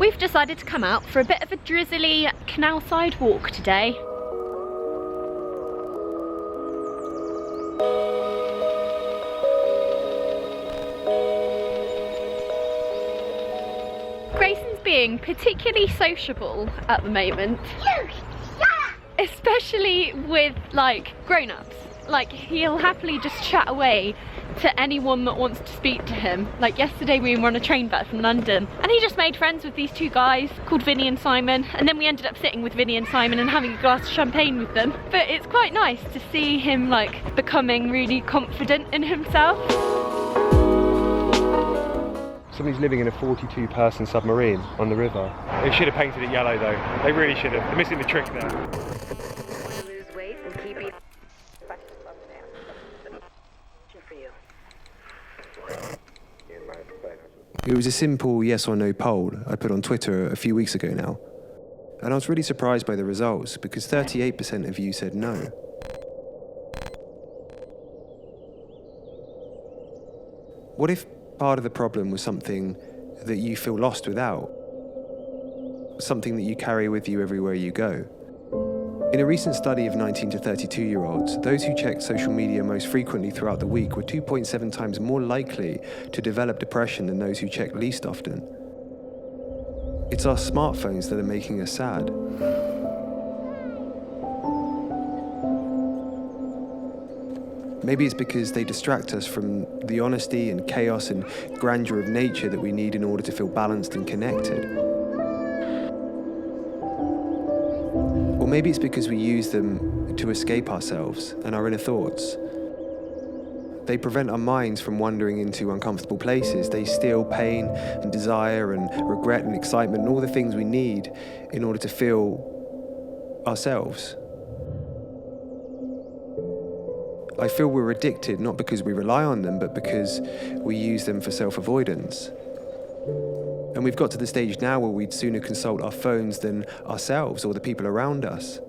We've decided to come out for a bit of a drizzly canal side walk today. Grayson's being particularly sociable at the moment, especially with like grown-ups. Like, he'll happily just chat away to anyone that wants to speak to him. Like yesterday we were on a train back from London and he just made friends with these two guys called Vinny and Simon, and then we ended up sitting with Vinny and Simon and having a glass of champagne with them. But it's quite nice to see him like becoming really confident in himself. Somebody's living in a 42-person submarine on the river. They should have painted it yellow though. They really should have. They're missing the trick there. Lose weight and keep eating. It was a simple yes or no poll I put on Twitter a few weeks ago now. And I was really surprised by the results because 38% of you said no. What if part of the problem was something that you feel lost without? Something that you carry with you everywhere you go? In a recent study of 19 to 32-year-olds, those who checked social media most frequently throughout the week were 2.7 times more likely to develop depression than those who checked least often. It's our smartphones that are making us sad. Maybe it's because they distract us from the honesty and chaos and grandeur of nature that we need in order to feel balanced and connected. Or maybe it's because we use them to escape ourselves and our inner thoughts. They prevent our minds from wandering into uncomfortable places. They steal pain and desire and regret and excitement and all the things we need in order to feel ourselves. I feel we're addicted not because we rely on them, but because we use them for self-avoidance. And we've got to the stage now where we'd sooner consult our phones than ourselves or the people around us.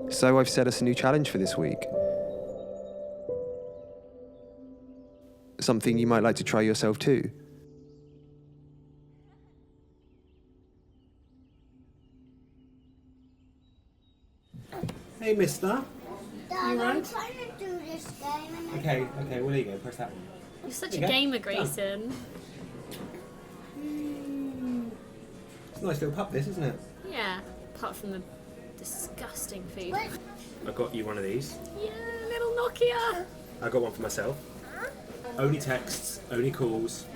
So I've set us a new challenge for this week. Something you might like to try yourself too. Hey, mister. Dad, I'm trying to do this game. Okay, well, there you go. Press that one. You're such There a you go. gamer, Grayson. It's a nice little pup, this, isn't it? Yeah, apart from the disgusting food. I got you one of these. Yeah, little Nokia. I got one for myself. Only texts, only calls,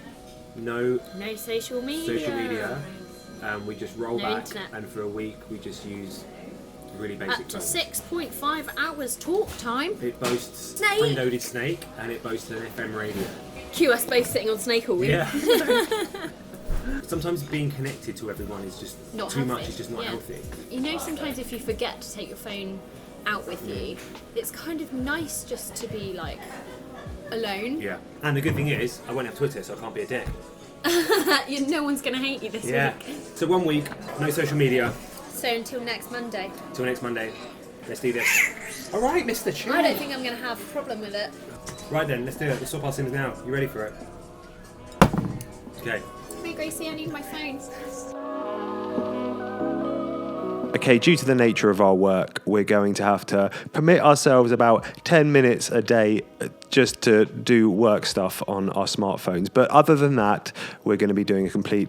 no No social media. social media. We just roll No back, internet. and for a week we just use really basic Up to phones. 6.5 hours talk time. It boasts Snake. preloaded Snake, and it boasts an FM radio. Cue us both sitting on Snake all week. Yeah. Sometimes being connected to everyone is just Not too healthy. much. It's just not Yeah. healthy. You know, sometimes if you forget to take your phone out with you, it's kind of nice just to be like alone. Yeah. And the good thing is, I won't have Twitter, so I can't be a dick. No one's going to hate you this Yeah. week. So 1 week, no social media. So until next Monday. Till next Monday. Let's do this. All right, Mr. Chill. I don't think I'm going to have a problem with it. Right then, let's do it. Let's swap our sims now. You ready for it? Okay. Hey Gracie, I need my phone. Okay, due to the nature of our work, we're going to have to permit ourselves about 10 minutes a day just to do work stuff on our smartphones. But other than that, we're going to be doing a complete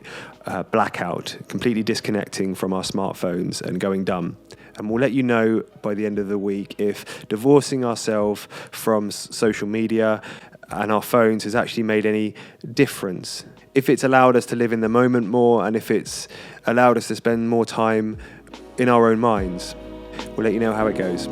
blackout, completely disconnecting from our smartphones and going dumb. And we'll let you know by the end of the week if divorcing ourselves from social media and our phones has actually made any difference. If it's allowed us to live in the moment more, and if it's allowed us to spend more time in our own minds. We'll let you know how it goes.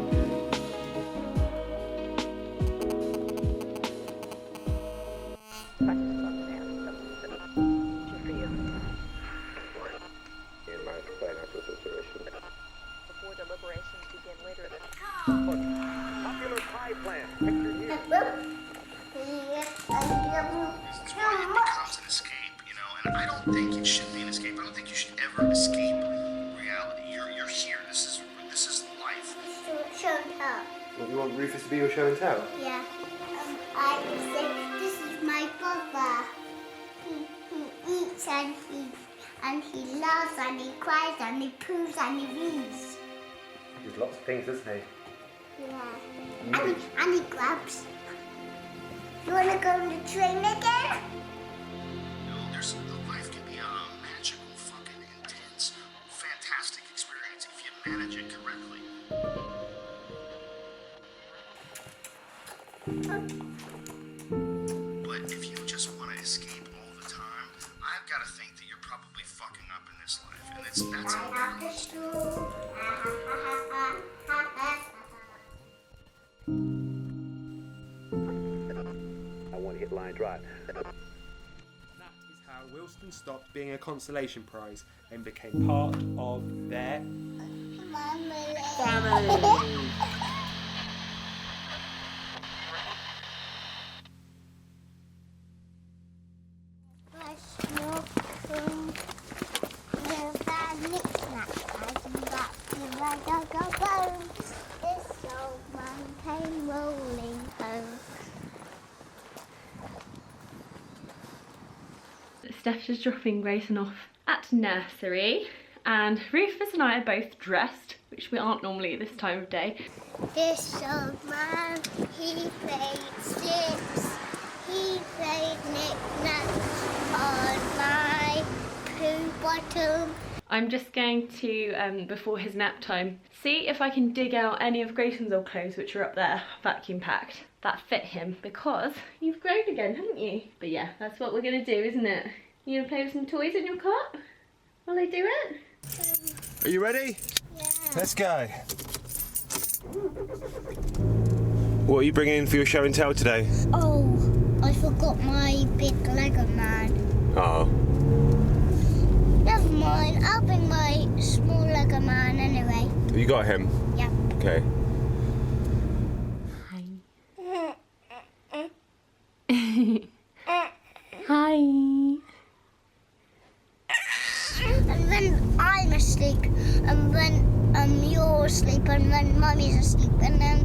Before deliberations begin later this popular pie plant. Picture here. Becomes an escape, you know, and I don't think it should be an escape. I don't think you should ever escape reality. You're here. This is life. Show and tell. What, you want Rufus to be your show and tell? Yeah. I would say this is my brother. He eats and he laughs and he cries and he poos and he reads. He does lots of things, doesn't he? Yeah. And he grabs. You want to go on the train again? No, life can be a magical, fucking intense, fantastic experience if you manage it correctly. But if you just want to escape all the time, I've got to think that you're probably fucking up in this life, and that's I want to hit line drive. That is how Wilston stopped being a consolation prize and became part of their family. This old man came rolling home. Steph is dropping Grayson off at nursery, and Rufus and I are both dressed, which we aren't normally at this time of day. This old man, he played slips. He played knick-knacks on my poo bottom. I'm just going to, before his nap time, see if I can dig out any of Grayson's old clothes, which are up there, vacuum packed, that fit him, because you've grown again, haven't you? But yeah, that's what we're gonna do, isn't it? You gonna play with some toys in your cot? Will they do it? Are you ready? Yeah. Let's go. What are you bringing in for your show and tell today? Oh, I forgot my big Lego man. Oh. Never mind, I'll bring my small Lego man anyway. Have you got him? Yeah. Okay. Hi. And when I'm asleep, and when you're asleep, and when Mummy's asleep, and when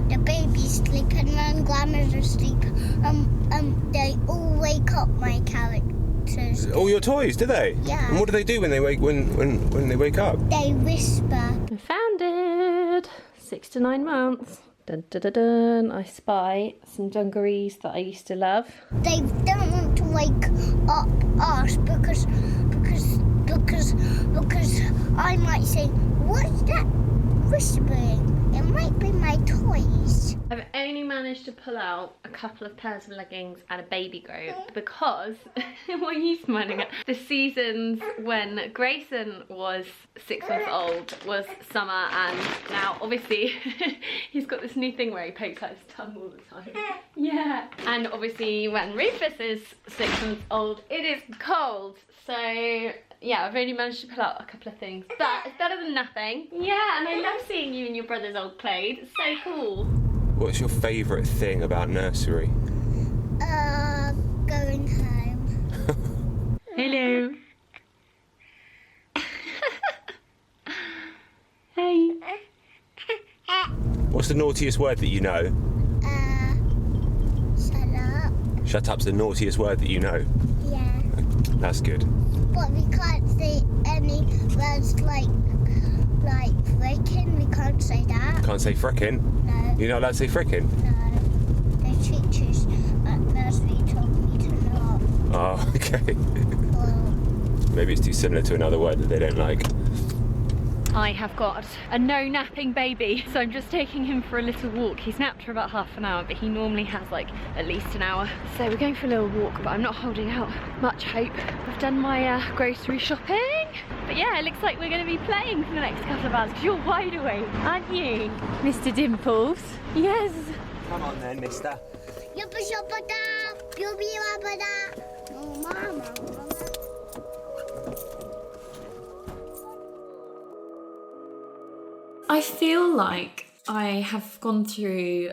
the baby's asleep, and when Grandma's asleep, they all wake up my characters. All your toys, do they? Yeah. And what do they do when they wake when they wake up? They whisper. I found it. 6 to 9 months. Dun, dun, dun, dun. I spy some dungarees that I used to love. They don't want to wake up us because I might say, what's that whispering? It might be my toys. I've only managed to pull out a couple of pairs of leggings and a baby goat because, what are you smiling at? The seasons when Grayson was 6 months old was summer, and now obviously he's got this new thing where he pokes out his tongue all the time. Yeah. And obviously when Rufus is 6 months old, it is cold. So yeah, I've only managed to pull out a couple of things, but it's better than nothing. Yeah, and I love seeing you in your brother's old clothes. It's so cool. What's your favourite thing about nursery? Going home. Hello. Hey. What's the naughtiest word that you know? Shut up. Shut up's the naughtiest word that you know. Yeah. That's good. But we can't say any words like frickin'. We can't say that. Can't say frickin'? No. You're not allowed to say frickin'? No. The teachers at nursery told me to not. Oh, okay. Well, Maybe it's too similar to another word that they don't like. I have got a no napping baby, so I'm just taking him for a little walk. He's napped for about half an hour, but he normally has like at least an hour. So we're going for a little walk, but I'm not holding out much hope. I've done my grocery shopping, but yeah, it looks like we're going to be playing for the next couple of hours because you're wide awake, aren't you, Mr. Dimples? Yes. Come on then, mister. yuppa shuppa da, yuppi wappa da. Oh, mama. I feel like I have gone through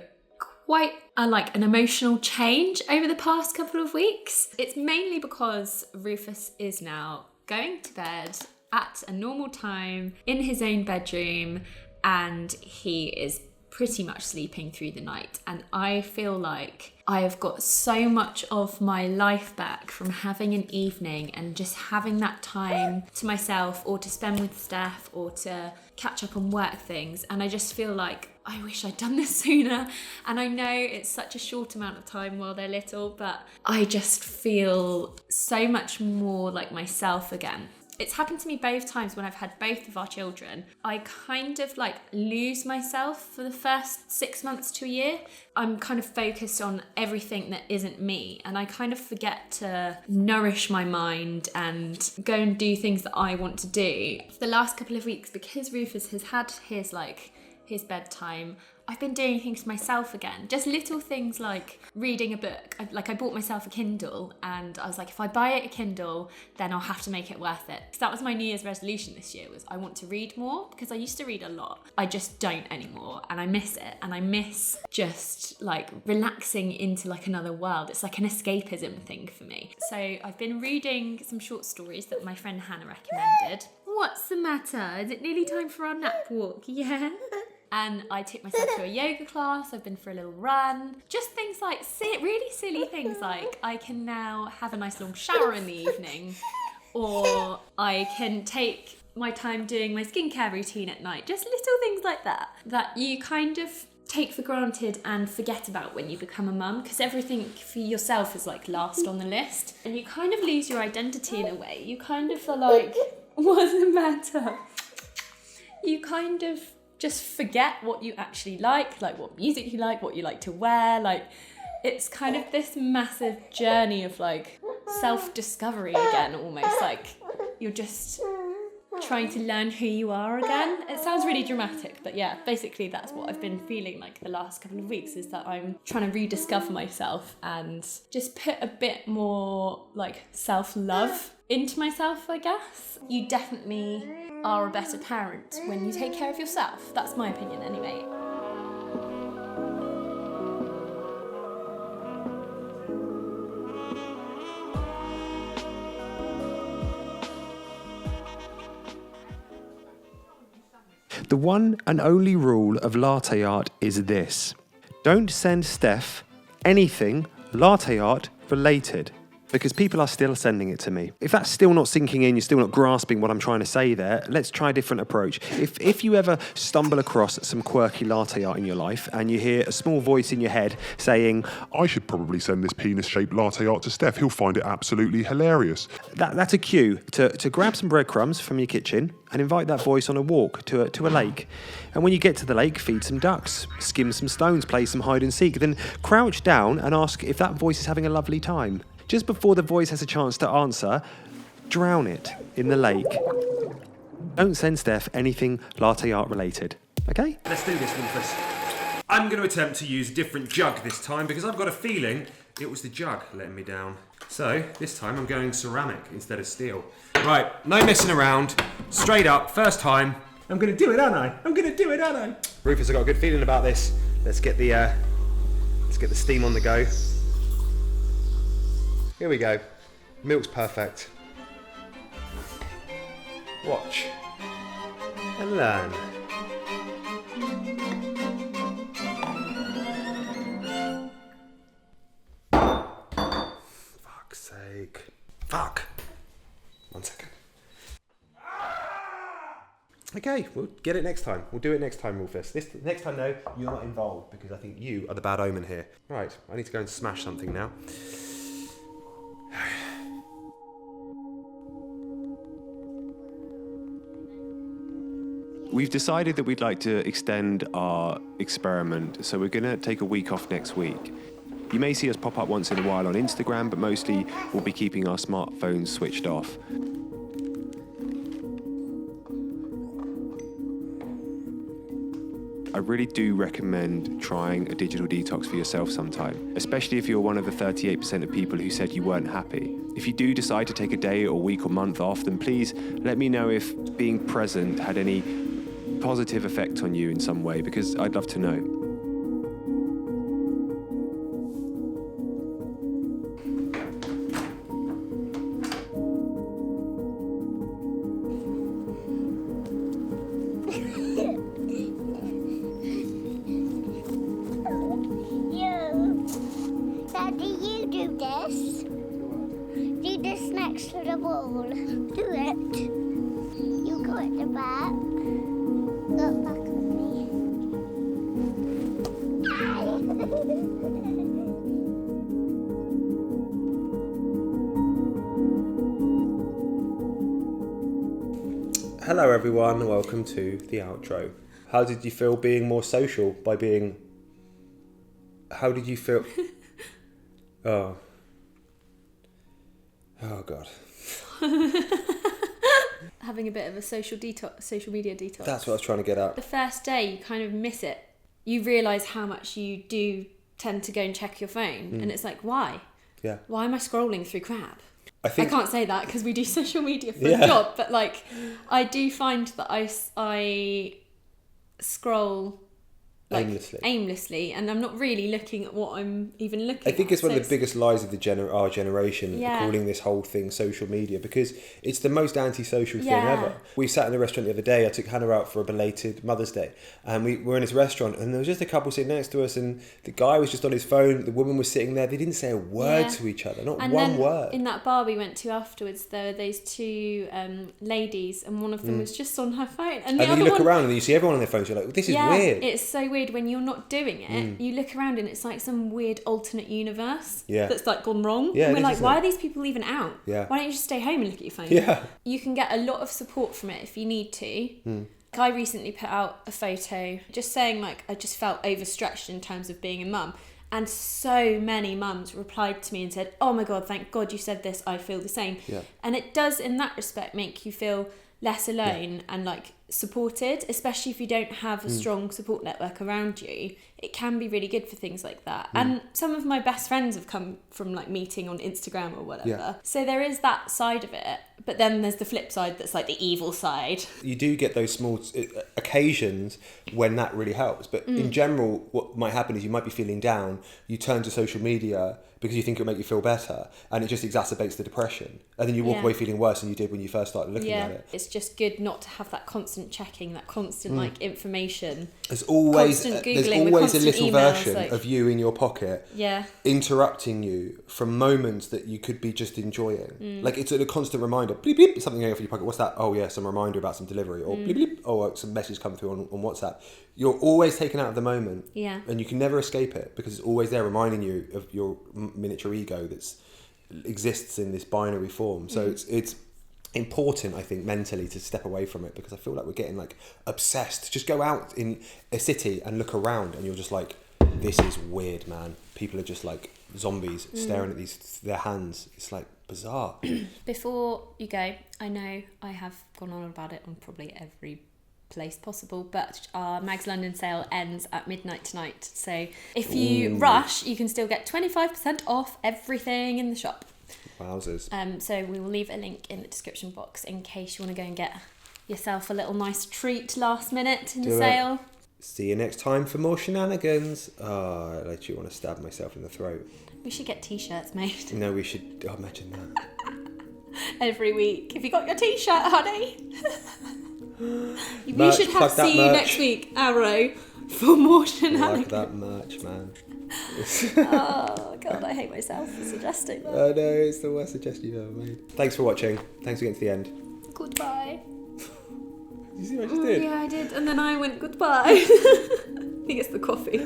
quite an emotional change over the past couple of weeks. It's mainly because Rufus is now going to bed at a normal time in his own bedroom, and he is pretty much sleeping through the night, and I feel like I have got so much of my life back from having an evening and just having that time to myself, or to spend with Stef, or to catch up on work things. And I just feel like I wish I'd done this sooner. And I know it's such a short amount of time while they're little, but I just feel so much more like myself again. It's happened to me both times when I've had both of our children. I kind of like lose myself for the first 6 months to a year. I'm kind of focused on everything that isn't me, and I kind of forget to nourish my mind and go and do things that I want to do. For the last couple of weeks, because Rufus has had his bedtime, I've been doing things myself again. Just little things like reading a book. I bought myself a Kindle, and I was like, if I buy a Kindle, then I'll have to make it worth it. So that was my New Year's resolution this year, was I want to read more, because I used to read a lot. I just don't anymore, and I miss it. And I miss just like relaxing into like another world. It's like an escapism thing for me. So I've been reading some short stories that my friend Hannah recommended. What's the matter? Is it nearly time for our nap walk? Yeah. And I took myself to a yoga class. I've been for a little run. Just things like really silly things like I can now have a nice long shower in the evening, or I can take my time doing my skincare routine at night. Just little things like that you kind of take for granted and forget about when you become a mum, because everything for yourself is like last on the list, and you kind of lose your identity in a way. You kind of feel like, what's the matter? You kind of just forget what you actually like what music you like, what you like to wear. Like, it's kind of this massive journey of like self-discovery again, almost like you're just trying to learn who you are again. It sounds really dramatic, but yeah, basically that's what I've been feeling like the last couple of weeks, is that I'm trying to rediscover myself and just put a bit more like self-love into myself, I guess. You definitely are a better parent when you take care of yourself. That's my opinion anyway. The one and only rule of latte art is this: don't send Stef anything latte art related, because people are still sending it to me. If that's still not sinking in, you're still not grasping what I'm trying to say there, let's try a different approach. If you ever stumble across some quirky latte art in your life and you hear a small voice in your head saying, I should probably send this penis-shaped latte art to Stef, he'll find it absolutely hilarious. That's a cue to grab some breadcrumbs from your kitchen and invite that voice on a walk to a lake. And when you get to the lake, feed some ducks, skim some stones, play some hide and seek, then crouch down and ask if that voice is having a lovely time. Just before the voice has a chance to answer, drown it in the lake. Don't send Stef anything latte art related, okay? Let's do this, Rufus. I'm going to attempt to use a different jug this time, because I've got a feeling it was the jug letting me down. So this time I'm going ceramic instead of steel. Right, no messing around. Straight up, first time. I'm going to do it, aren't I? Rufus, I've got a good feeling about this. Let's get the steam on the go. Here we go. Milk's perfect. Watch and learn. Fuck's sake. Fuck. 1 second. Okay, we'll get it next time. We'll do it next time, Rufus. Next time, though, you're not involved, because I think you are the bad omen here. Right, I need to go and smash something now. We've decided that we'd like to extend our experiment, so we're going to take a week off next week. You may see us pop up once in a while on Instagram, but mostly we'll be keeping our smartphones switched off. I really do recommend trying a digital detox for yourself sometime, especially if you're one of the 38% of people who said you weren't happy. If you do decide to take a day or week or month off, then please let me know if being present had any positive effect on you in some way, because I'd love to know. this. Do this next to the wall. Do it. You go at the back. Look back at me. Hello everyone, welcome to the outro. How did you feel being more social by being... How did you feel... Oh God. Having a bit of a social media detox. That's what I was trying to get at. The first day, you kind of miss it. You realise how much you do tend to go and check your phone, and it's like, why? Yeah. Why am I scrolling through crap? I can't say that because we do social media for a job, but like, I do find that I scroll like aimlessly, and I'm not really looking at what I'm even looking at. I think it's one of the biggest lies of our generation, calling this whole thing social media, because it's the most antisocial thing ever. We sat in a restaurant the other day. I took Hannah out for a belated Mother's Day, and we were in this restaurant, and there was just a couple sitting next to us, and the guy was just on his phone, the woman was sitting there. They didn't say a word to each other, not one word. In that bar we went to afterwards, there were those two ladies, and one of them was just on her phone, and then you look around and you see everyone on their phones. You're like, this is weird. It's so weird when you're not doing it. You look around and it's like some weird alternate universe that's like gone wrong. And we're like, why are these people even out? Why don't you just stay home and look at your phone? You can get a lot of support from it if you need to. I recently put out a photo just saying like I just felt overstretched in terms of being a mum, and so many mums replied to me and said, oh my God, thank God you said this, I feel the same. And it does in that respect make you feel less alone and like supported, especially if you don't have a strong support network around you. It can be really good for things like that. And some of my best friends have come from like meeting on Instagram or whatever. So there is that side of it, but then there's the flip side that's like the evil side. You do get those small occasions when that really helps, but in general what might happen is you might be feeling down, you turn to social media because you think it'll make you feel better, and it just exacerbates the depression, and then you walk away feeling worse than you did when you first started looking at it. It's just good not to have that constant checking, that constant like information. There's always a little version like, of you in your pocket interrupting you from moments that you could be just enjoying. Like it's a constant reminder, bleep bleep, something going off in your pocket, what's that? Oh yeah, some reminder about some delivery, or bleep bleep, oh some message come through on WhatsApp. You're always taken out of the moment, and you can never escape it because it's always there reminding you of your miniature ego that exists in this binary form. So it's important, I think, mentally to step away from it, because I feel like we're getting like obsessed. Just go out in a city and look around and you're just like, this is weird, man. People are just like zombies staring at their hands. It's like bizarre. Before you go, I know I have gone on about it on probably every place possible, but our Mags London sale ends at midnight tonight, so if you rush you can still get 25% off everything in the shop. Wowzers. So we will leave a link in the description box in case you want to go and get yourself a little nice treat last minute in the sale. See you next time for more shenanigans. I literally want to stab myself in the throat. We should get t-shirts made. No, we should. Oh, imagine that. Every week. Have you got your t-shirt, honey? We should have see you next week, Arrow, for more shenanigans. Like that merch, man. Oh God, I hate myself for suggesting that. I know, it's the worst suggestion you've ever made. Thanks for watching. Thanks for getting to the end. Goodbye. You see what I just did? Yeah, I did, and then I went goodbye. I think it's the coffee.